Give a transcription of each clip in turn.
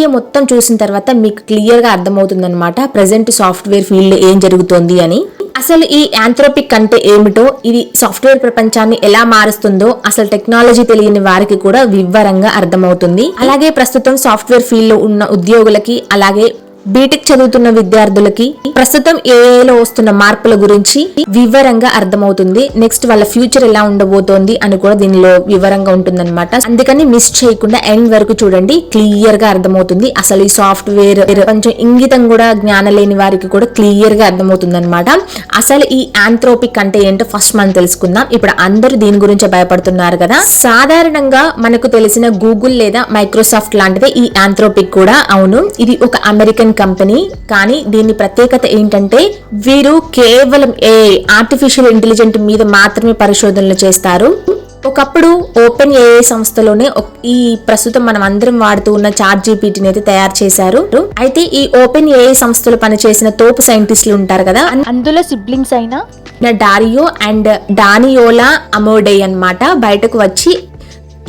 Video మొత్తం చూసిన తర్వాత మీకు క్లియర్ గా అర్థమవుతుందన్నమాట ప్రెజెంట్ సాఫ్ట్వేర్ ఫీల్డ్ ఏం జరుగుతోంది అని. అసలు ఈ యాంథ్రోపిక్ అంటే ఏమిటో, ఇది సాఫ్ట్వేర్ ప్రపంచాన్ని ఎలా మారుస్తుందో అసలు టెక్నాలజీ తెలియని వారికి కూడా వివరంగా అర్థమవుతుంది. అలాగే ప్రస్తుతం సాఫ్ట్వేర్ ఫీల్డ్ లో ఉన్న ఉద్యోగులకి, అలాగే బీటెక్ చదువుతున్న విద్యార్థులకి ప్రస్తుతం ఏఐలో వస్తున్న మార్పుల గురించి వివరంగా అర్థమవుతుంది. నెక్స్ట్ వాళ్ళ ఫ్యూచర్ ఎలా ఉండబోతోంది అని కూడా దీనిలో వివరంగా ఉంటుందన్నమాట. అందుకని మిస్ చేయకుండా ఎండ్ వరకు చూడండి, క్లియర్ గా అర్థమవుతుంది. అసలు ఈ సాఫ్ట్వేర్ కొంచెం ఇంగితం కూడా జ్ఞానం లేని వారికి కూడా క్లియర్ గా అర్థమవుతుంది అనమాట. అసలు ఈ యాంథ్రోపిక్ అంటే ఏంటో ఫస్ట్ మనం తెలుసుకుందాం. ఇప్పుడు అందరూ దీని గురించి భయపడుతున్నారు కదా. సాధారణంగా మనకు తెలిసిన గూగుల్ లేదా మైక్రోసాఫ్ట్ లాంటిదే ఈ యాంథ్రోపిక్ కూడా. అవును, ఇది ఒక అమెరికన్ కంపెనీ. కానీ దీని ప్రత్యేకత ఏంటంటే వీరు కేవలం ఆర్టిఫిషియల్ ఇంటెలిజెంట్ మీద మాత్రమే పరిశోధనలు చేస్తారు. ఒకప్పుడు ఓపెన్ ఏఐ సంస్థలోనే ఈ ప్రస్తుతం మనం అందరం వాడుతూ ఉన్న చాట్ జీపీటీని అయితే తయారు చేశారు. అయితే ఈ ఓపెన్ ఏఐ సంస్థలో పనిచేసిన తోపు సైంటిస్టులు ఉంటారు కదా, అందులో సిబ్లింగ్స్ అయిన డారియో అండ్ డానియోలా అమోడే అన్నమాట బయటకు వచ్చి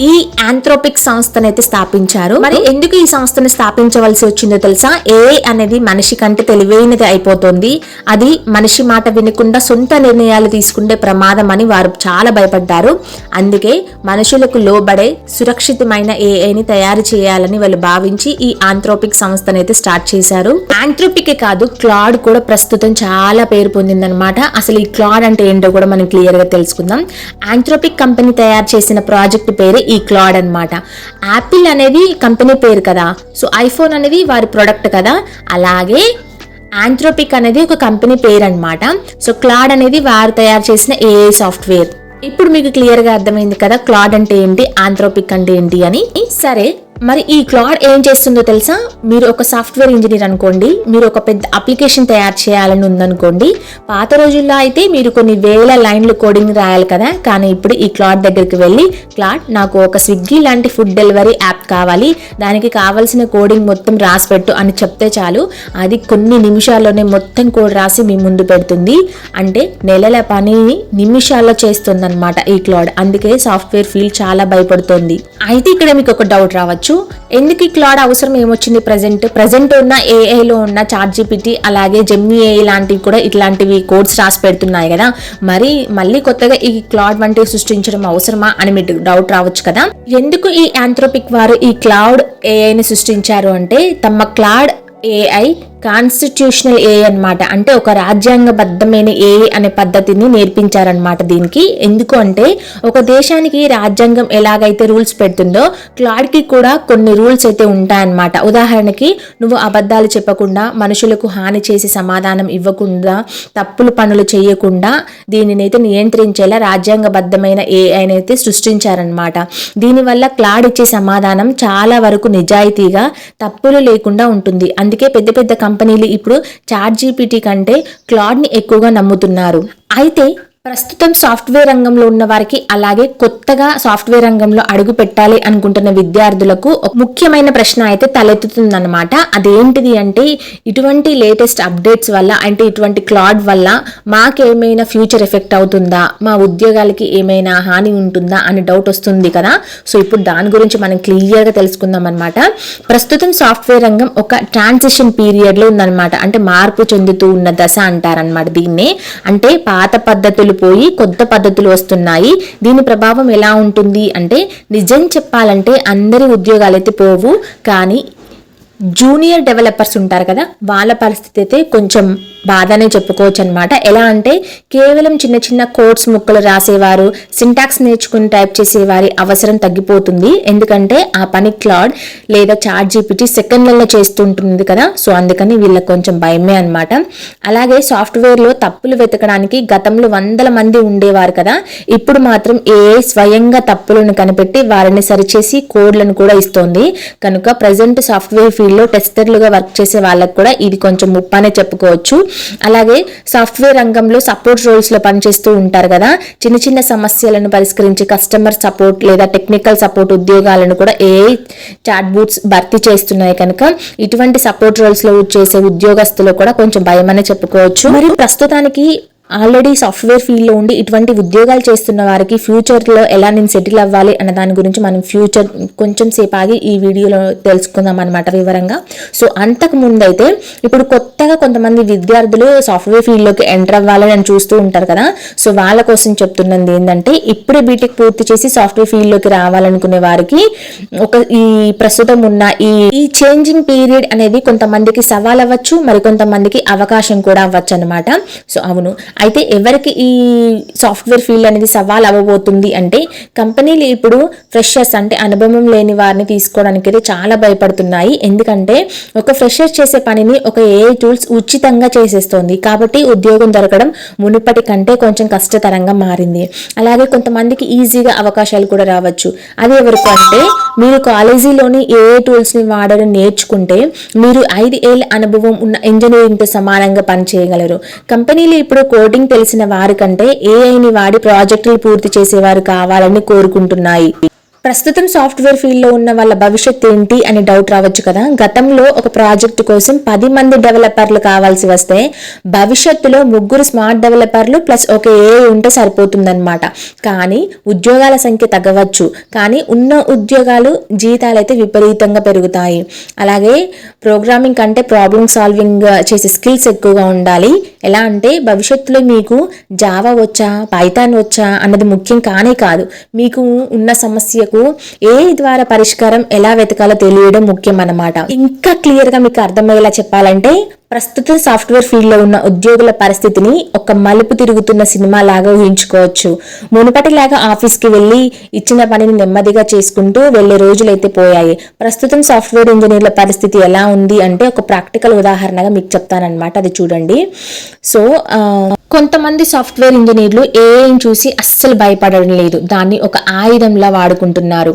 ఈ యాంథ్రోపిక్ సంస్థను అయితే స్థాపించారు. మరి ఎందుకు ఈ సంస్థను స్థాపించవలసి వచ్చిందో తెలుసా? ఏఐ అనేది మనిషి కంటే తెలివైనది అయిపోతుంది. అది మనిషి మాట వినకుండా సొంత నిర్ణయాలు తీసుకుంటే ప్రమాదం అని వారు చాలా భయపడ్డారు. అందుకే మనుషులకు లోబడే సురక్షితమైన ఏఐని తయారు చేయాలని వాళ్ళు భావించి ఈ యాంథ్రోపిక్ సంస్థను అయితే స్టార్ట్ చేశారు. యాంథ్రోపిక్ కాదు, క్లాడ్ కూడా ప్రస్తుతం చాలా పేరు పొందిందనమాట. అసలు ఈ క్లాడ్ అంటే ఏంటో కూడా మనం క్లియర్ గా తెలుసుకుందాం. యాంథ్రోపిక్ కంపెనీ తయారు చేసిన ప్రాజెక్ట్ పేరు ఈ క్లాడ్ అన్నమాట. యాపిల్ అనేది కంపెనీ పేరు కదా, సో ఐఫోన్ అనేది వారి ప్రొడక్ట్ కదా, అలాగే యాంథ్రోపిక్ అనేది ఒక కంపెనీ పేరు అన్నమాట. సో క్లాడ్ అనేది వారు తయారు చేసిన ఏఐ సాఫ్ట్వేర్. ఇప్పుడు మీకు క్లియర్ గా అర్థమైంది కదా క్లాడ్ అంటే ఏంటి, యాంథ్రోపిక్ అంటే ఏంటి అని. సరే, మరి ఈ క్లాడ్ ఏం చేస్తుందో తెలుసా? మీరు ఒక సాఫ్ట్వేర్ ఇంజనీర్ అనుకోండి, మీరు ఒక పెద్ద అప్లికేషన్ తయారు చేయాలని ఉందనుకోండి. పాత రోజుల్లో అయితే మీరు కొన్ని వేల లైన్లు కోడింగ్ రాయాలి కదా, కానీ ఇప్పుడు ఈ క్లాడ్ దగ్గరికి వెళ్ళి, క్లాడ్ నాకు ఒక స్విగ్గీ లాంటి ఫుడ్ డెలివరీ యాప్ కావాలి, దానికి కావాల్సిన కోడింగ్ మొత్తం రాసి పెట్టు అని చెప్తే చాలు, అది కొన్ని నిమిషాల్లోనే మొత్తం కోడ్ రాసి మీ ముందు పెడుతుంది. అంటే నెలల పనిని నిమిషాల్లో చేస్తుంది అనమాట ఈ క్లాడ్. అందుకే సాఫ్ట్వేర్ ఫీల్డ్ చాలా భయపడుతుంది. అయితే ఇక్కడ మీకు ఒక డౌట్ రావచ్చు, ఎందుకు ఈ క్లాడ్ అవసరం ఏమొచ్చింది? ప్రజెంట్ ఉన్న ఏఐలో ఉన్న చాట్ జీపీటీ అలాగే జెమినీ ఏఐ లాంటివి కూడా ఇట్లాంటివి కోడ్స్ రాసి పెడుతున్నాయి కదా, మరి మళ్ళీ కొత్తగా ఈ క్లాడ్ వంటివి సృష్టించడం అవసరమా అని మీకు డౌట్ రావచ్చు కదా. ఎందుకు ఈ యాంథ్రోపిక్ వారు ఈ క్లౌడ్ ఏఐని సృష్టించారు అంటే, తమ క్లాడ్ ఏఐ కాన్స్టిట్యూషనల్ ఏఐ అన్నమాట. అంటే ఒక రాజ్యాంగబద్ధమైన ఏఐ అనే పద్ధతిని నేర్పించారనమాట దీనికి. ఎందుకు అంటే ఒక దేశానికి రాజ్యాంగం ఎలాగైతే రూల్స్ పెడుతుందో క్లాడ్ కి కూడా కొన్ని రూల్స్ అయితే ఉంటాయన్నమాట. ఉదాహరణకి, నువ్వు అబద్ధాలు చెప్పకుండా, మనుషులకు హాని చేసి సమాధానం ఇవ్వకుండా, తప్పులు పనులు చేయకుండా దీనినైతే నియంత్రించేలా రాజ్యాంగబద్ధమైన ఏఐని అయితే సృష్టించారనమాట. దీనివల్ల క్లాడ్ ఇచ్చే సమాధానం చాలా వరకు నిజాయితీగా, తప్పులు లేకుండా ఉంటుంది. అందుకే పెద్ద పెద్ద కంపెనీలు ఇప్పుడు చాట్ జీపీటీ కంటే క్లాడ్ ని ఎక్కువగా నమ్ముతున్నారు. అయితే ప్రస్తుతం సాఫ్ట్వేర్ రంగంలో ఉన్న వారికి, అలాగే కొత్తగా సాఫ్ట్వేర్ రంగంలో అడుగు పెట్టాలి అనుకుంటున్న విద్యార్థులకు ఒక ముఖ్యమైన ప్రశ్న అయితే తలెత్తుతుందన్నమాట. అదేంటిది అంటే, ఇటువంటి లేటెస్ట్ అప్డేట్స్ వల్ల, అంటే ఇటువంటి క్లాడ్ వల్ల మాకేమైనా ఫ్యూచర్ ఎఫెక్ట్ అవుతుందా, మా ఉద్యోగాలకి ఏమైనా హాని ఉంటుందా అని డౌట్ వస్తుంది కదా. సో ఇప్పుడు దాని గురించి మనం క్లియర్ గా తెలుసుకుందాం అనమాట. ప్రస్తుతం సాఫ్ట్వేర్ రంగం ఒక ట్రాన్సిషన్ పీరియడ్ లో ఉందన్నమాట. అంటే మార్పు చెందుతూ ఉన్న దశ అంటారనమాట దీన్నే. అంటే పాత పద్ధతులు పోయి కొత్త పద్ధతులు వస్తున్నాయి. దీని ప్రభావం ఎలా ఉంటుంది అంటే, నిజం చెప్పాలంటే అందరి ఉద్యోగాలు అయితే పోవు, కానీ జూనియర్ డెవలపర్స్ ఉంటారు కదా, వాళ్ళ పరిస్థితి అయితే కొంచెం బాధనే చెప్పుకోవచ్చు అనమాట. ఎలా అంటే, కేవలం చిన్న చిన్న కోడ్స్ ముక్కలు రాసేవారు, సింటాక్స్ నేర్చుకుని టైప్ చేసేవారి అవసరం తగ్గిపోతుంది. ఎందుకంటే ఆ పని క్లాడ్ లేదా చాట్ జీపీటీ సెకండ్లలో చేస్తుంటుంది కదా. సో అందుకని వీళ్ళకి కొంచెం భయమే అనమాట. అలాగే సాఫ్ట్వేర్ లో తప్పులు వెతకడానికి గతంలో వందల మంది ఉండేవారు కదా, ఇప్పుడు మాత్రం ఏఐ స్వయంగా తప్పులను కనిపెట్టి వారిని సరిచేసి కోడ్లను కూడా ఇస్తోంది. కనుక ప్రజెంట్ సాఫ్ట్వేర్ ఫీల్డ్ లో టెస్టర్లుగా వర్క్ చేసే వాళ్ళకి కూడా ఇది కొంచెం ముప్పనే చెప్పుకోవచ్చు. అలాగే సాఫ్ట్వేర్ రంగంలో సపోర్ట్ రోల్స్ లో పనిచేస్తూ ఉంటారు కదా, చిన్న చిన్న సమస్యలను పరిష్కరించి కస్టమర్ సపోర్ట్ లేదా టెక్నికల్ సపోర్ట్ ఉద్యోగాలను కూడా ఏఐ చాట్ బూట్స్ భర్తీ చేస్తున్నాయి. కనుక ఇటువంటి సపోర్ట్ రోల్స్ లో చేసే ఉద్యోగస్తులు కూడా కొంచెం భయమనే చెప్పుకోవచ్చు. మరి ప్రస్తుతానికి ఆల్రెడీ సాఫ్ట్వేర్ ఫీల్డ్లో ఉండి ఇటువంటి ఉద్యోగాలు చేస్తున్న వారికి ఫ్యూచర్లో ఎలా నేను సెటిల్ అవ్వాలి అన్న దాని గురించి మనం ఫ్యూచర్ కొంచెం సేపు ఆగి ఈ వీడియోలో తెలుసుకుందాం అనమాట వివరంగా. సో అంతకు ముందైతే ఇప్పుడు కొత్తగా కొంతమంది విద్యార్థులు సాఫ్ట్వేర్ ఫీల్డ్లోకి ఎంటర్ అవ్వాలని అని చూస్తూ ఉంటారు కదా. సో వాళ్ళ కోసం చెప్తున్నది ఏంటంటే ఇప్పుడే బీటెక్ పూర్తి చేసి సాఫ్ట్వేర్ ఫీల్డ్లోకి రావాలనుకునే వారికి ఈ ప్రస్తుతం ఉన్న ఈ చేంజింగ్ పీరియడ్ అనేది కొంతమందికి సవాల్ అవ్వచ్చు, మరి కొంతమందికి అవకాశం కూడా అవ్వచ్చు అనమాట. సో అవును, అయితే ఎవరికి ఈ సాఫ్ట్వేర్ ఫీల్డ్ అనేది సవాల్ అవ్వబోతుంది అంటే కంపెనీలు ఇప్పుడు ఫ్రెషర్స్ అంటే అనుభవం లేని వారిని తీసుకోవడానికి అయితే చాలా భయపడుతున్నాయి. ఎందుకంటే ఒక ఫ్రెషర్ చేసే పనిని ఒక ఏఐ టూల్స్ ఉచితంగా చేసేస్తుంది. కాబట్టి ఉద్యోగం దొరకడం మునుపటి కంటే కొంచెం కష్టతరంగా మారింది. అలాగే కొంతమందికి ఈజీగా అవకాశాలు కూడా రావచ్చు. అది ఎవరికి అంటే మీరు కాలేజీలోని ఏఐ టూల్స్ని వాడడం నేర్చుకుంటే మీరు 5 ఏళ్ల అనుభవం ఉన్న ఇంజనీరింగ్తో సమానంగా పనిచేయగలరు. కంపెనీలు ఇప్పుడు కోడింగ్ తెలిసిన వారి కంటే ఏఐని వాడి ప్రాజెక్టులు పూర్తి చేసేవారు కావాలని కోరుకుంటున్నాయి. ప్రస్తుతం సాఫ్ట్వేర్ ఫీల్డ్లో ఉన్న వాళ్ళ భవిష్యత్తు ఏంటి అని డౌట్ రావచ్చు కదా. గతంలో ఒక ప్రాజెక్టు కోసం 10 మంది డెవలపర్లు కావాల్సి వస్తే భవిష్యత్తులో 3 స్మార్ట్ డెవలపర్లు ప్లస్ ఒక ఏఐ ఉంటే సరిపోతుందన్నమాట. కానీ ఉద్యోగాల సంఖ్య తగ్గవచ్చు, కానీ ఉన్న ఉద్యోగాలు జీతాలైతే విపరీతంగా పెరుగుతాయి. అలాగే ప్రోగ్రామింగ్ కంటే ప్రాబ్లమ్ సాల్వింగ్ చేసే స్కిల్స్ ఎక్కువగా ఉండాలి. ఎలా అంటే భవిష్యత్తులో మీకు జావా వచ్చా, పైథాన్ వచ్చా అన్నది ముఖ్యం కానే కాదు. మీకు ఉన్న సమస్యకు ఏఐ ద్వారా పరిష్కారం ఎలా వెతకాలో తెలియడం ముఖ్యం అన్నమాట. ఇంకా క్లియర్ గా మీకు అర్థమయ్యేలా చెప్పాలంటే ప్రస్తుతం సాఫ్ట్వేర్ ఫీల్డ్లో ఉన్న ఉద్యోగుల పరిస్థితిని ఒక మలుపు తిరుగుతున్న సినిమా లాగా ఊహించుకోవచ్చు. మునుపటిలాగా ఆఫీస్కి వెళ్ళి ఇచ్చిన పనిని నెమ్మదిగా చేసుకుంటూ వెళ్లే రోజులైతే పోయాయి. ప్రస్తుతం సాఫ్ట్వేర్ ఇంజనీర్ల పరిస్థితి ఎలా ఉంది అంటే ఒక ప్రాక్టికల్ ఉదాహరణగా మీకు చెప్తానన్నమాట. అది చూడండి. సో కొంతమంది సాఫ్ట్వేర్ ఇంజనీర్లు ఏఐని చూసి అస్సలు భయపడడం లేదు, దాన్ని ఒక ఆయుధంలా వాడుకుంటున్నారు.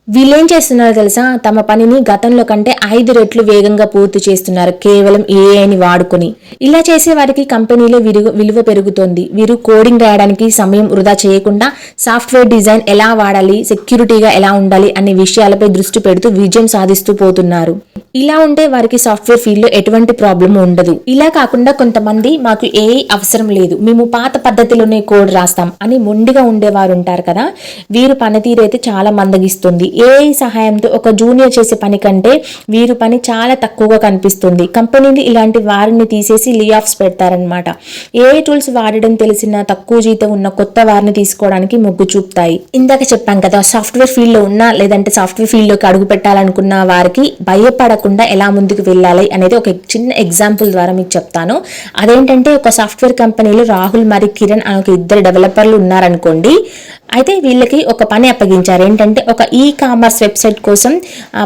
వీళ్ళేం చేస్తున్నారో తెలుసా, తమ పనిని గతంలో కంటే 5 రెట్లు వేగంగా పూర్తి చేస్తున్నారు కేవలం ఏఐని వాడుకొని. ఇలా చేసే వారికి కంపెనీలో విలువ పెరుగుతోంది. వీరు కోడింగ్ రాయడానికి సమయం వృధా చేయకుండా సాఫ్ట్వేర్ డిజైన్ ఎలా వాడాలి, సెక్యూరిటీగా ఎలా ఉండాలి అనే విషయాలపై దృష్టి పెడుతూ విజయం సాధిస్తూ పోతున్నారు. ఇలా ఉంటే వారికి సాఫ్ట్వేర్ ఫీల్డ్లో ఎటువంటి ప్రాబ్లం ఉండదు. ఇలా కాకుండా కొంతమంది మాకు ఏఐ అవసరం లేదు, మేము పాత పద్ధతిలోనే కోడ్ రాస్తాం అని మొండిగా ఉండేవారు ఉంటారు కదా. వీరు పనితీరు అయితే చాలా మందగిస్తుంది. ఏఐ సహాయంతో ఒక జూనియర్ చేసే పని కంటే వీరు పని చాలా తక్కువగా కనిపిస్తుంది. కంపెనీలు ఇలాంటి వారిని తీసేసి లే ఆఫ్స్ పెడతారనమాట. ఏఐ టూల్స్ వాడడం తెలిసిన తక్కువ జీతం ఉన్న కొత్త వారిని తీసుకోవడానికి మొగ్గు చూపుతాయి. ఇందాక చెప్పాం కదా, సాఫ్ట్వేర్ ఫీల్డ్లో ఉన్న లేదంటే సాఫ్ట్వేర్ ఫీల్డ్లోకి అడుగు పెట్టాలనుకున్న వారికి భయపడకుండా ఎలా ముందుకు వెళ్ళాలి అనేది ఒక చిన్న ఎగ్జాంపుల్ ద్వారా మీకు చెప్తాను. అదేంటంటే ఒక సాఫ్ట్వేర్ కంపెనీలో రాహుల్ మరి కిరణ్ అని ఒక 2 డెవలపర్లు ఉన్నారనుకోండి. అయితే వీళ్ళకి ఒక పని అప్పగించారు. ఏంటంటే ఒక కామర్స్ వెబ్సైట్ కోసం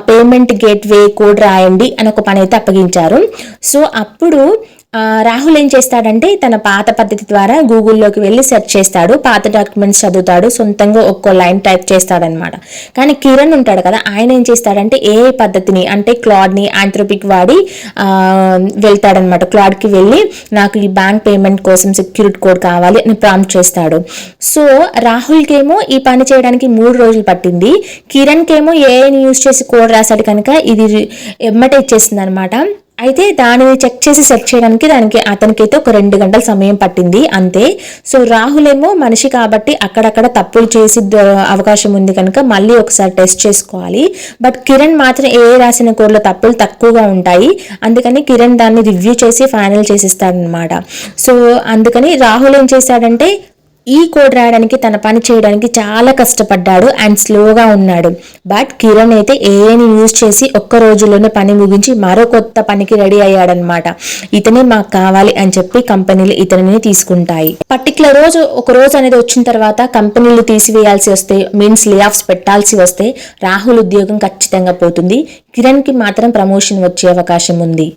పేమెంట్ గేట్వే కోడ్ రాయండి అని ఒక పని అయితే అప్పగించారు. సో అప్పుడు రాహుల్ ఏం చేస్తాడంటే తన పాత పద్ధతి ద్వారా గూగుల్లోకి వెళ్ళి సెర్చ్ చేస్తాడు, పాత డాక్యుమెంట్స్ చదువుతాడు, సొంతంగా ఒక్కో లైన్ టైప్ చేస్తాడనమాట. కానీ కిరణ్ ఉంటాడు కదా, ఆయన ఏం చేస్తాడంటే ఏ పద్ధతిని అంటే క్లాడ్ని ఆంథ్రోపిక్ వాడి వెళ్తాడనమాట. క్లాడ్కి వెళ్ళి నాకు ఈ బ్యాంక్ పేమెంట్ కోసం సెక్యూరిటీ కోడ్ కావాలి అని ప్రాంప్ట్ చేస్తాడు. సో రాహుల్కి ఏమో ఈ పని చేయడానికి 3 రోజులు పట్టింది. కిరణ్కి ఏమో ఏఐని యూజ్ చేసి కోడ్ రాశాడు కనుక ఇది ఎమ్మటే ఇచ్చేసింది అనమాట. అయితే దానిని చెక్ చేసి సెట్ చేయడానికి అతనికైతే ఒక 2 గంటల సమయం పట్టింది అంతే. సో రాహుల్ ఏమో మనిషి కాబట్టి అక్కడక్కడ తప్పులు చేసి అవకాశం ఉంది కనుక మళ్ళీ ఒకసారి టెస్ట్ చేసుకోవాలి. బట్ కిరణ్ మాత్రం ఏ రాసిన కోడ్లో తప్పులు తక్కువగా ఉంటాయి, అందుకని కిరణ్ దాన్ని రివ్యూ చేసి ఫైనల్ చేసిస్తాడనమాట. సో అందుకని రాహుల్ ఏం చేశాడంటే ఈ కోడ్ రాయడానికి తన పని చేయడానికి చాలా కష్టపడ్డాడు అండ్ స్లోగా ఉన్నాడు. బట్ కిరణ్ అయితే ఏఐని యూజ్ చేసి ఒక్క రోజులోనే పని ముగించి మరో కొత్త పనికి రెడీ అయ్యాడనమాట. ఇతనే మాకు కావాలి అని చెప్పి కంపెనీలు ఇతనిని తీసుకుంటాయి. పర్టికులర్ ఒక రోజు అనేది వచ్చిన తర్వాత కంపెనీలు తీసివేయాల్సి వస్తే మీన్స్ లే ఆఫ్స్ పెట్టాల్సి వస్తే రాహుల్ ఉద్యోగం ఖచ్చితంగా పోతుంది. కిరణ్ కి మాత్రం ప్రమోషన్ వచ్చే అవకాశం ఉంది.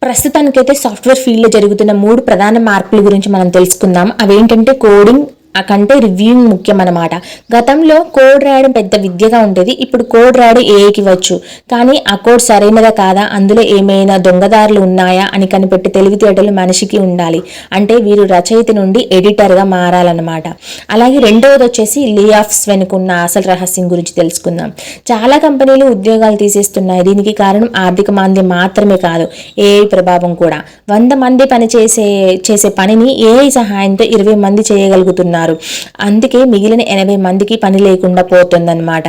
ప్రస్తుతానికైతే సాఫ్ట్వేర్ ఫీల్డ్లో జరుగుతున్న 3 ప్రధాన మార్పుల గురించి మనం తెలుసుకుందాం. అవేంటంటే కోడింగ్, కంటే రివ్యూయింగ్ ముఖ్యం అన్నమాట. గతంలో కోడ్ రాయడం పెద్ద విద్యగా ఉండేది, ఇప్పుడు కోడ్ రాయడం ఏఐకి వచ్చు. కానీ ఆ కోడ్ సరైనదా కాదా, అందులో ఏమైనా దొంగదారులు ఉన్నాయా అని కనిపెట్టి తెలివితేటలు మనిషికి ఉండాలి. అంటే వీరు రచయిత నుండి ఎడిటర్గా మారాలన్నమాట. అలాగే రెండవది వచ్చేసి లే ఆఫ్స్ వెనుకున్న అసలు రహస్యం గురించి తెలుసుకుందాం. చాలా కంపెనీలు ఉద్యోగాలు తీసేస్తున్నాయి. దీనికి కారణం ఆర్థిక మాంద్యం మాత్రమే కాదు, ఏఐ ప్రభావం కూడా. 100 మంది చేసే పనిని ఏఐ సహాయంతో 20 మంది చేయగలుగుతున్నారు. అందుకే మిగిలిన 80 మందికి పని లేకుండా పోతుందన్నమాట.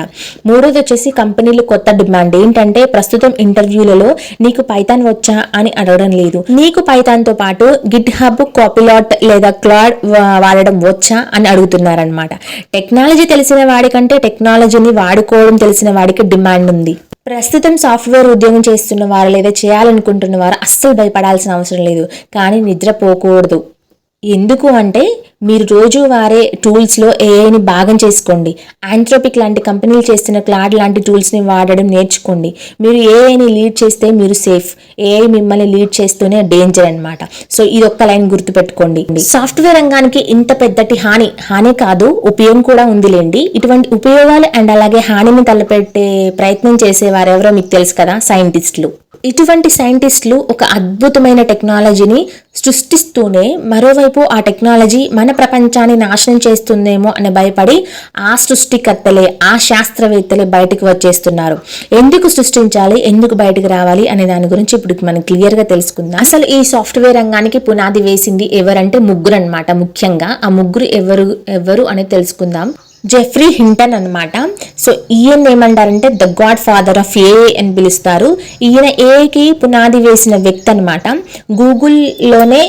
మూడోది వచ్చేసి కంపెనీలు కొత్త డిమాండ్ ఏంటంటే, ప్రస్తుతం ఇంటర్వ్యూలలో నీకు పైథాన్ వచ్చా అని అడగడం లేదు, నీకు పైథాన్ తో పాటు గిట్ హబ్, కాపీలాట్ లేదా క్లాడ్ వాడడం వచ్చా అని అడుగుతున్నారనమాట. టెక్నాలజీ తెలిసిన వాడికంటే టెక్నాలజీని వాడుకోవడం తెలిసిన వాడికి డిమాండ్ ఉంది. ప్రస్తుతం సాఫ్ట్వేర్ ఉద్యోగం చేస్తున్న వారు లేదా చేయాలనుకుంటున్న వారు అస్సలు భయపడాల్సిన అవసరం లేదు. కానీ నిద్రపోకూడదు. ఎందుకు అంటే, మీరు రోజువారే టూల్స్లో ఏఐని భాగం చేసుకోండి. ఆంథ్రోపిక్ లాంటి కంపెనీలు చేస్తున్న క్లాడ్ లాంటి టూల్స్ని వాడడం నేర్చుకోండి. మీరు ఏఐని లీడ్ చేస్తే మీరు సేఫ్, ఏఐ మిమ్మల్ని లీడ్ చేస్తూనే డేంజర్ అనమాట. సో ఇది ఒక్క లైన్ గుర్తుపెట్టుకోండి. సాఫ్ట్వేర్ రంగానికి ఇంత పెద్దటి హాని కాదు, ఉపయోగం కూడా ఉందిలేండి. ఇటువంటి ఉపయోగాలు అండ్ అలాగే హానిని తలపెట్టే ప్రయత్నం చేసేవారు ఎవరో మీకు తెలుసు కదా, సైంటిస్టులు. ఇటువంటి సైంటిస్టులు ఒక అద్భుతమైన టెక్నాలజీని సృష్టిస్తూనే మరోవైపు ఆ టెక్నాలజీ మన ప్రపంచాన్ని నాశనం చేస్తుందేమో అని భయపడి ఆ సృష్టికర్తలే, ఆ శాస్త్రవేత్తలే బయటకు వచ్చేస్తున్నారు. ఎందుకు సృష్టించాలి, ఎందుకు బయటకు రావాలి అనే దాని గురించి ఇప్పుడు మనం క్లియర్గా తెలుసుకుందాం. అసలు ఈ సాఫ్ట్వేర్ రంగానికి పునాది వేసింది ఎవరంటే ముగ్గురు అన్నమాట. ముఖ్యంగా ఆ ముగ్గురు ఎవరు అనేది తెలుసుకుందాం. జెఫ్రీ హింటన్ అన్నమాట. సో ఈయన ఏమంటారంటే the God father of AI అని పిలుస్తారు. ఈయన ఏఐకి పునాది వేసిన వ్యక్తి అన్నమాట. గూగుల్లోనే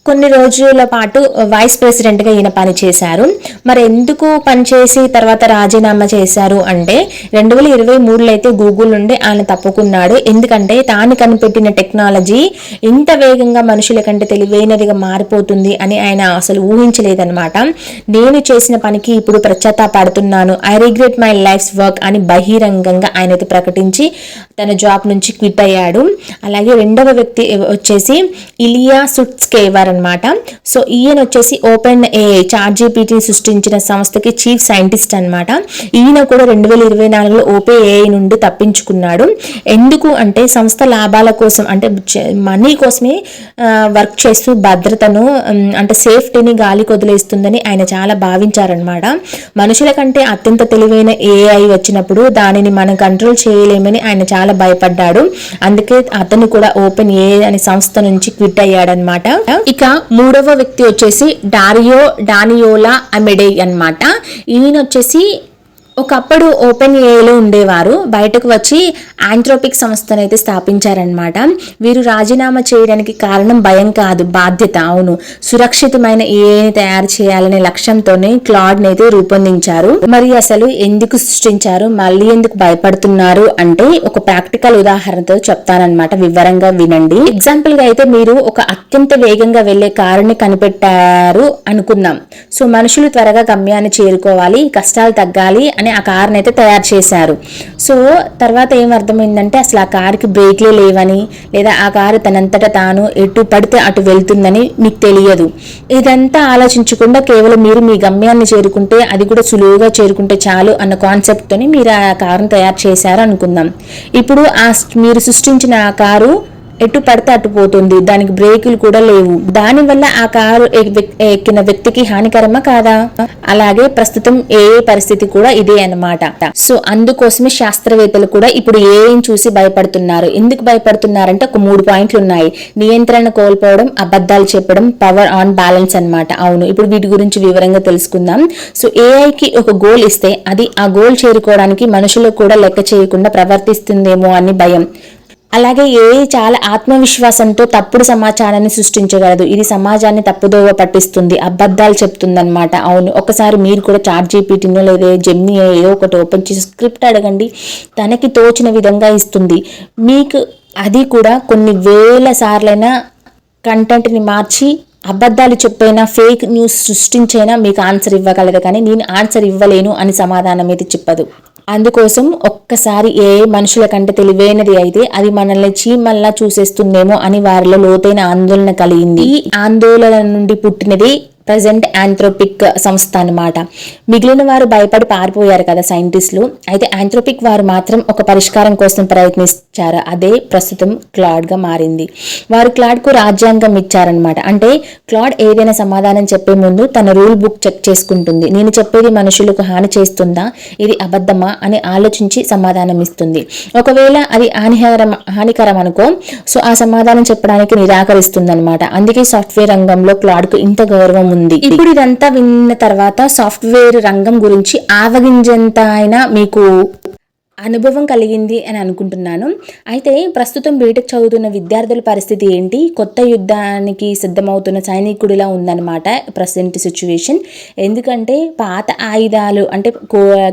కొన్ని రోజుల పాటు వైస్ ప్రెసిడెంట్గా ఈయన పనిచేశారు. మరి ఎందుకు పనిచేసి తర్వాత రాజీనామా చేశారు అంటే, 2023లో అయితే గూగుల్ నుండి ఆయన తప్పుకున్నాడు. ఎందుకంటే తాను కనిపెట్టిన టెక్నాలజీ ఇంత వేగంగా మనుషుల కంటే తెలివైనదిగా మారిపోతుంది అని ఆయన అసలు ఊహించలేదన్నమాట. నేను చేసిన పనికి ఇప్పుడు పశ్చాత్తాపడుతున్నాను, I regret my life's work అని బహిరంగంగా ఆయనైతే ప్రకటించి తన జాబ్ నుంచి క్విట్ అయ్యాడు. అలాగే రెండవ వ్యక్తి వచ్చేసి ఇలియా సుట్స్కేవర్ అనమాట. సో ఈయన వచ్చేసి ఓపెన్ ఏఐ ChatGPT సృష్టించిన సంస్థకి చీఫ్ సైంటిస్ట్ అనమాట. ఈయన కూడా 2024లో ఓపెన్ ఏఐ నుండి తప్పించుకున్నాడు. ఎందుకు అంటే సంస్థ లాభాల కోసం అంటే మనీ కోసమే వర్క్ చేస్తూ భద్రతను అంటే సేఫ్టీని గాలి కొదిలేస్తుందని ఆయన చాలా భావించారనమాట. మనుషుల కంటే అత్యంత తెలివైన ఏఐ వచ్చినప్పుడు దానిని మనం కంట్రోల్ చేయలేమని ఆయన చాలా భయపడ్డాడు. అందుకే అతను కూడా ఓపెన్ ఏఐ అనే సంస్థ నుంచి క్విట్ అయ్యాడనమాట. ఇక మూడవ వ్యక్తి వచ్చేసి డానియోలా అమెడే అన్నమాట. ఈయన వచ్చేసి ఒకప్పుడు ఓపెన్ ఏఐలో ఉండేవారు, బయటకు వచ్చి ఆంథ్రోపిక్ సంస్థను అయితే స్థాపించారనమాట. వీరు రాజీనామా చేయడానికి కారణం భయం కాదు, బాధ్యత. అవును, సురక్షితమైన ఏఐని తయారు చేయాలనే లక్ష్యంతోనే క్లాడ్ని అయితే రూపొందించారు. మరి అసలు ఎందుకు సృష్టించారు, మళ్ళీ ఎందుకు భయపడుతున్నారు అంటే ఒక ప్రాక్టికల్ ఉదాహరణతో చెప్తానన్నమాట, వివరంగా వినండి. ఎగ్జాంపుల్ గా అయితే మీరు ఒక అత్యంత వేగంగా వెళ్లే కారుని కనిపెట్టారు అనుకుందాం. సో మనుషులు త్వరగా గమ్యాన్ని చేరుకోవాలి, కష్టాలు తగ్గాలి అని ఆ కార్ని అయితే తయారు చేశారు. సో తర్వాత ఏమర్థమైందంటే అసలు ఆ కారుకి బ్రేక్లే లేవని, లేదా ఆ కారు తనంతటా తాను ఎటు పడితే అటు వెళ్తుందని మీకు తెలియదు. ఇదంతా ఆలోచించకుండా కేవలం మీరు మీ గమ్యాన్ని చేరుకుంటే, అది కూడా సులువుగా చేరుకుంటే చాలు అన్న కాన్సెప్ట్తోని మీరు ఆ కారును తయారు చేశారు అనుకుందాం. ఇప్పుడు మీరు సృష్టించిన ఆ కారు ఎటు పడితే అటు పోతుంది, దానికి బ్రేకులు కూడా లేవు. దానివల్ల ఆ కారు ఎక్కిన వ్యక్తికి హానికరమా కాదా? అలాగే ప్రస్తుతం ఏఐ పరిస్థితి కూడా ఇదే అన్నమాట. సో అందుకోసమే శాస్త్రవేత్తలు కూడా ఇప్పుడు ఏఐని చూసి భయపడుతున్నారు. ఎందుకు భయపడుతున్నారంటే ఒక 3 పాయింట్లు ఉన్నాయి. నియంత్రణ కోల్పోవడం, అబద్ధాలు చెప్పడం, పవర్ ఆన్ బ్యాలెన్స్ అన్నమాట. అవును, ఇప్పుడు వీటి గురించి వివరంగా తెలుసుకుందాం. సో ఏఐకి ఒక గోల్ ఇస్తే అది ఆ గోల్ చేరుకోవడానికి మనుషులు కూడా లెక్క చేయకుండా ప్రవర్తిస్తుందేమో అని భయం. అలాగే ఏఐ చాలా ఆత్మవిశ్వాసంతో తప్పుడు సమాచారాన్ని సృష్టించగలదు. ఇది సమాజాన్ని తప్పుదోవ పట్టిస్తుంది, అబద్ధాలు చెప్తుందన్నమాట. అవును, ఒకసారి మీరు కూడా ChatGPTనో లేదా జెమినీ ఏదో ఒకటి ఓపెన్ చేసి స్క్రిప్ట్ అడగండి, తనకి తోచిన విధంగా ఇస్తుంది. మీకు అది కూడా కొన్ని వేల సార్లైనా కంటెంట్ని మార్చి అబద్ధాలు చెప్పైనా ఫేక్ న్యూస్ సృష్టించైనా మీకు ఆన్సర్ ఇవ్వగలదు, కానీ నేను ఆన్సర్ ఇవ్వలేను అని సమాధానం అయితే చెప్పదు. అందుకోసం ఒక్కసారి ఏ మనుషుల కంటే తెలివైనది అయితే అది మనల్ని చీమల్లా చూసేస్తుందేమో అని వారిలో లోతైన ఆందోళన కలిగింది. ఈ ఆందోళన నుండి పుట్టినది ప్రజెంట్ ఆంథ్రోపిక్ సంస్థ అన్నమాట. మిగిలిన వారు భయపడి పారిపోయారు కదా సైంటిస్టులు. అయితే ఆంథ్రోపిక్ వారు మాత్రం ఒక పరిష్కారం కోసం ప్రయత్నించారు. అదే ప్రస్తుతం క్లాడ్ గా మారింది. వారు క్లాడ్ కు రాజ్యాంగం ఇచ్చారనమాట. అంటే క్లాడ్ ఏదైనా సమాధానం చెప్పే ముందు తన రూల్ బుక్ చెక్ చేసుకుంటుంది. నేను చెప్పేది మనుషులకు హాని చేస్తుందా, ఇది అబద్ధమా అని ఆలోచించి సమాధానం ఇస్తుంది. ఒకవేళ అది హానికరం అనుకో, సో ఆ సమాధానం చెప్పడానికి నిరాకరిస్తుంది అనమాట. అందుకే సాఫ్ట్వేర్ రంగంలో క్లాడ్ కు ఇంత గౌరవం ఉంది. ఇప్పుడు ఇదంతా విన్న తర్వాత సాఫ్ట్వేర్ రంగం గురించి ఆవగింజంత అయినా మీకు అనుభవం కలిగింది అని అనుకుంటున్నాను. అయితే ప్రస్తుతం బీటెక్ చదువుతున్న విద్యార్థుల పరిస్థితి ఏంటి? కొత్త యుద్ధానికి సిద్ధమవుతున్న సైనికుడిలా ఉందన్నమాట ప్రజెంట్ సిచ్యువేషన్. ఎందుకంటే పాత ఆయుధాలు అంటే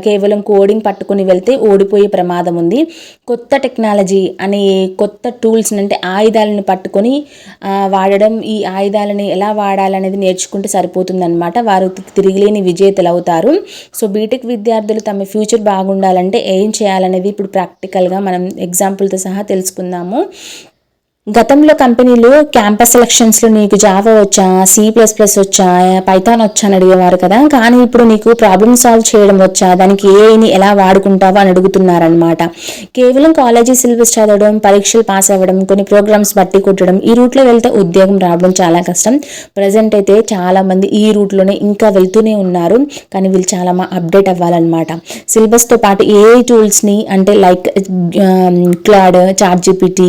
కేవలం కోడింగ్ పట్టుకుని వెళ్తే ఓడిపోయే ప్రమాదం ఉంది. కొత్త టెక్నాలజీ అనే కొత్త టూల్స్ అంటే ఆయుధాలను పట్టుకొని వాడడం, ఈ ఆయుధాలని ఎలా వాడాలనేది నేర్చుకుంటే సరిపోతుందన్నమాట. వారు తిరిగిలేని విజేతలు అవుతారు. సో బీటెక్ విద్యార్థులు తమ ఫ్యూచర్ బాగుండాలంటే ఏం చేయాలనేది ఇప్పుడు ప్రాక్టికల్గా మనం ఎగ్జాంపుల్తో సహా తెలుసుకుందాము. గతంలో కంపెనీలు క్యాంపస్ సెలక్షన్స్లో నీకు జావా వచ్చా, C++ వచ్చా, పైథాన్ వచ్చా అని అడిగేవారు కదా. కానీ ఇప్పుడు నీకు ప్రాబ్లమ్ సాల్వ్ చేయడం వచ్చా, దానికి ఏఐని ఎలా వాడుకుంటావో అని అడుగుతున్నారనమాట. కేవలం కాలేజీ సిలబస్ చదవడం, పరీక్షలు పాస్ అవ్వడం, కొన్ని ప్రోగ్రామ్స్ బట్టి కొట్టడం, ఈ రూట్లో వెళ్తే ఉద్యోగం రావడం చాలా కష్టం. ప్రజెంట్ అయితే చాలామంది ఈ రూట్లోనే ఇంకా వెళ్తూనే ఉన్నారు. కానీ వీళ్ళు చాలా అప్డేట్ అవ్వాలన్నమాట. సిలబస్తో పాటు ఏఐ టూల్స్ని అంటే లైక్ క్లాడ్, ChatGPT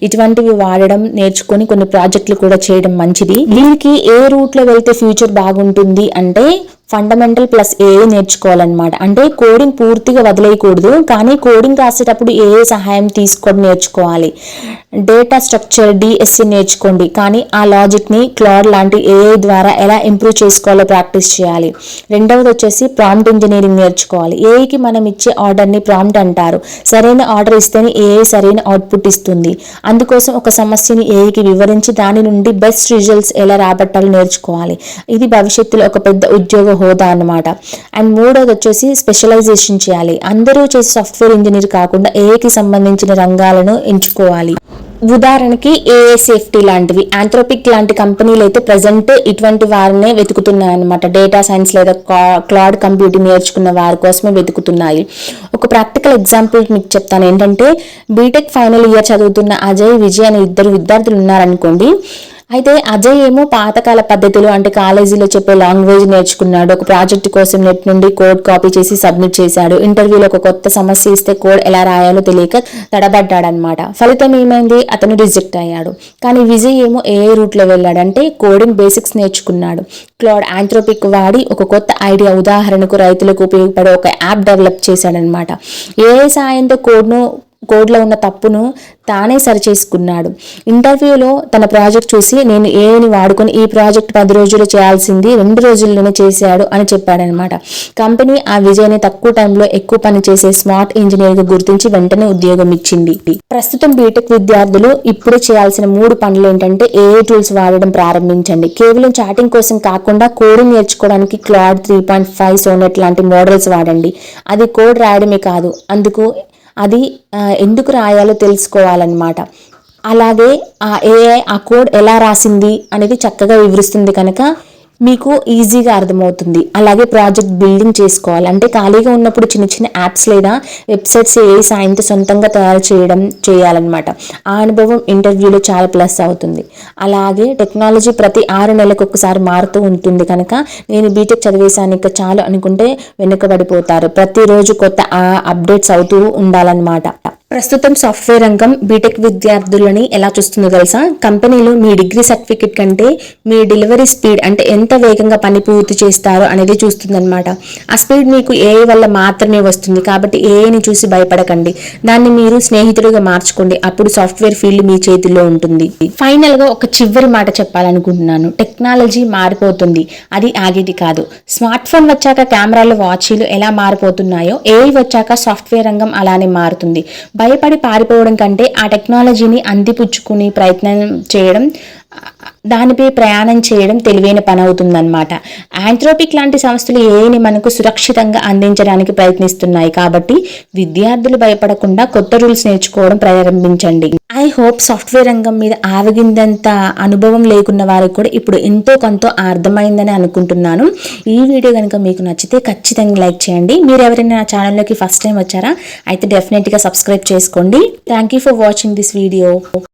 ఇటువంటివి వాడడం నేర్చుకొని కొన్ని ప్రాజెక్టులు కూడా చేయడం మంచిది. వీరికి ఏ రూట్ లో వెళ్తే ఫ్యూచర్ బాగుంటుంది అంటే ఫండమెంటల్ ప్లస్ ఏఐ నేర్చుకోవాలన్నమాట. అంటే కోడింగ్ పూర్తిగా వదిలేయకూడదు, కానీ కోడింగ్ రాసేటప్పుడు ఏఐ సహాయం తీసుకొని నేర్చుకోవాలి. డేటా స్ట్రక్చర్ DSC నేర్చుకోండి, కానీ ఆ లాజిక్ని క్లాడ్ లాంటి ఏఐ ద్వారా ఎలా ఇంప్రూవ్ చేసుకోవాలో ప్రాక్టీస్ చేయాలి. రెండవది వచ్చేసి ప్రాంప్ట్ ఇంజనీరింగ్ నేర్చుకోవాలి. ఏఐకి మనం ఇచ్చే ఆర్డర్ని ప్రాంప్ట్ అంటారు. సరైన ఆర్డర్ ఇస్తేనే ఏఐ సరైన అవుట్పుట్ ఇస్తుంది. అందుకోసం ఒక సమస్యని ఏఐకి వివరించి దాని నుండి బెస్ట్ రిజల్ట్స్ ఎలా రాబట్టాలో నేర్చుకోవాలి. ఇది భవిష్యత్తులో ఒక పెద్ద ఉద్యోగ హోదా అన్నమాట. అండ్ మూడోది వచ్చేసి స్పెషలైజేషన్ చేయాలి. అందరూ చేసే సాఫ్ట్వేర్ ఇంజనీర్ కాకుండా ఏఐకి సంబంధించిన రంగాలను ఎంచుకోవాలి. ఉదాహరణకి ఏఐ సేఫ్టీ లాంటివి, ఆంథ్రోపిక్ లాంటి కంపెనీలు అయితే ప్రజెంట్ ఇటువంటి వారినే వెతుకుతున్నాయి అనమాట. డేటా సైన్స్ లేదా క్లౌడ్ కంప్యూటింగ్ నేర్చుకున్న వారి కోసమే వెతుకుతున్నాయి. ఒక ప్రాక్టికల్ ఎగ్జాంపుల్ మీకు చెప్తాను. ఏంటంటే బీటెక్ ఫైనల్ ఇయర్ చదువుతున్న అజయ్, విజయ్ అనే ఇద్దరు విద్యార్థులు ఉన్నారనుకోండి. అయితే అజయ్ ఏమో పాతకాల పద్ధతిలో అంటే కాలేజీలో చెప్పే లాంగ్వేజ్ నేర్చుకున్నాడు. ఒక ప్రాజెక్ట్ కోసం నెట్ నుండి కోడ్ కాపీ చేసి సబ్మిట్ చేశాడు. ఇంటర్వ్యూలో ఒక కొత్త సమస్య ఇస్తే కోడ్ ఎలా రాయాలో తెలియక తడబడ్డాడనమాట. ఫలితం ఏమైంది? అతను రిజెక్ట్ అయ్యాడు. కానీ విజయ్ ఏమో ఏఐ రూట్లో వెళ్ళాడంటే కోడింగ్ బేసిక్స్ నేర్చుకున్నాడు. క్లౌడ్ ఆంథ్రోపిక్ వాడి ఒక కొత్త ఐడియా, ఉదాహరణకు రైతులకు ఉపయోగపడే ఒక యాప్ డెవలప్ చేశాడనమాట. ఏఐ సాయంతో కోడ్లో ఉన్న తప్పును తానే సరిచేసుకున్నాడు. ఇంటర్వ్యూలో తన ప్రాజెక్ట్ చూసి నేను ఏఐని వాడుకొని ఈ ప్రాజెక్ట్ 10 రోజులు చేయాల్సింది 2 రోజుల్లోనే చేశాడు అని చెప్పాడనమాట. కంపెనీ ఆ విజయ్ని తక్కువ టైంలో ఎక్కువ పని చేసే స్మార్ట్ ఇంజనీర్గా గుర్తించి వెంటనే ఉద్యోగం ఇచ్చింది. ప్రస్తుతం బీటెక్ విద్యార్థులు ఇప్పుడు చేయాల్సిన 3 పనులు ఏంటంటే ఏఐ టూల్స్ వాడడం ప్రారంభించండి. కేవలం చాటింగ్ కోసం కాకుండా కోడింగ్ నేర్చుకోవడానికి క్లాడ్ 3.5, సోనెట్ లాంటి మోడల్స్ వాడండి. అది కోడ్ రాయడమే కాదు, అది ఎందుకు రాయాలో తెలుసుకోవాలన్నమాట. అలాగే ఆ ఏఐ ఆ కోడ్ ఎలా రాసింది అనేది చక్కగా వివరిస్తుంది కనుక మీకు ఈజీగా అర్థమవుతుంది. అలాగే ప్రాజెక్ట్ బిల్డింగ్ చేసుకోవాలి. అంటే ఖాళీగా ఉన్నప్పుడు చిన్న చిన్న యాప్స్ లేదా వెబ్సైట్స్ ఏఐ సాయంతో సొంతంగా తయారు చేయాలన్నమాట. ఆ అనుభవం ఇంటర్వ్యూలో చాలా ప్లస్ అవుతుంది. అలాగే టెక్నాలజీ ప్రతి 6 నెలలకు ఒకసారి మారుతూ ఉంటుంది కనుక నేను బీటెక్ చదివేశాను ఇక చాలు అనుకుంటే వెనుకబడిపోతారు. ప్రతిరోజు కొత్త అప్డేట్స్ అవుతూ ఉండాలన్నమాట. ప్రస్తుతం సాఫ్ట్వేర్ రంగం బీటెక్ విద్యార్థులని ఎలా చూస్తుందో తెలుసా? కంపెనీలు మీ డిగ్రీ సర్టిఫికెట్ కంటే మీ డెలివరీ స్పీడ్ అంటే ఎంత వేగంగా పని పూర్తి చేస్తారో అనేది చూస్తుందన్నమాట. ఆ స్పీడ్ మీకు ఏఐ వల్ల మాత్రమే వస్తుంది. కాబట్టి ఏఐని చూసి భయపడకండి, దాన్ని మీరు స్నేహితుడిగా మార్చుకోండి. అప్పుడు సాఫ్ట్వేర్ ఫీల్డ్ మీ చేతిలో ఉంటుంది. ఫైనల్ గా ఒక చివరి మాట చెప్పాలనుకుంటున్నాను. టెక్నాలజీ మారిపోతుంది, అది ఆగేది కాదు. స్మార్ట్ ఫోన్ వచ్చాక కెమెరాలు, వాచీలు ఎలా మారిపోతున్నాయో ఏఐ వచ్చాక సాఫ్ట్వేర్ రంగం అలానే మారుతుంది. భయపడి పారిపోవడం కంటే ఆ టెక్నాలజీని అందిపుచ్చుకుని దానిపై ప్రయాణం చేయడం తెలివైన పని అవుతుందన్నమాట. ఆంథ్రోపిక్ లాంటి సంస్థలు ఏఐని మనకు సురక్షితంగా అందించడానికి ప్రయత్నిస్తున్నాయి. కాబట్టి విద్యార్థులు భయపడకుండా కొత్త రూల్స్ నేర్చుకోవడం ప్రారంభించండి. ఐ హోప్ సాఫ్ట్వేర్ రంగం మీద ఆవగిందంత అనుభవం లేకున్న వారికి కూడా ఇప్పుడు ఎంతో కొంత అర్థమైందని అనుకుంటున్నాను. ఈ వీడియో కనుక మీకు నచ్చితే ఖచ్చితంగా లైక్ చేయండి. మీరు ఎవరైనా నా ఛానల్లోకి ఫస్ట్ టైం వచ్చారా అయితే డెఫినెట్గా సబ్స్క్రైబ్ చేసుకోండి. Thank you for watching this video.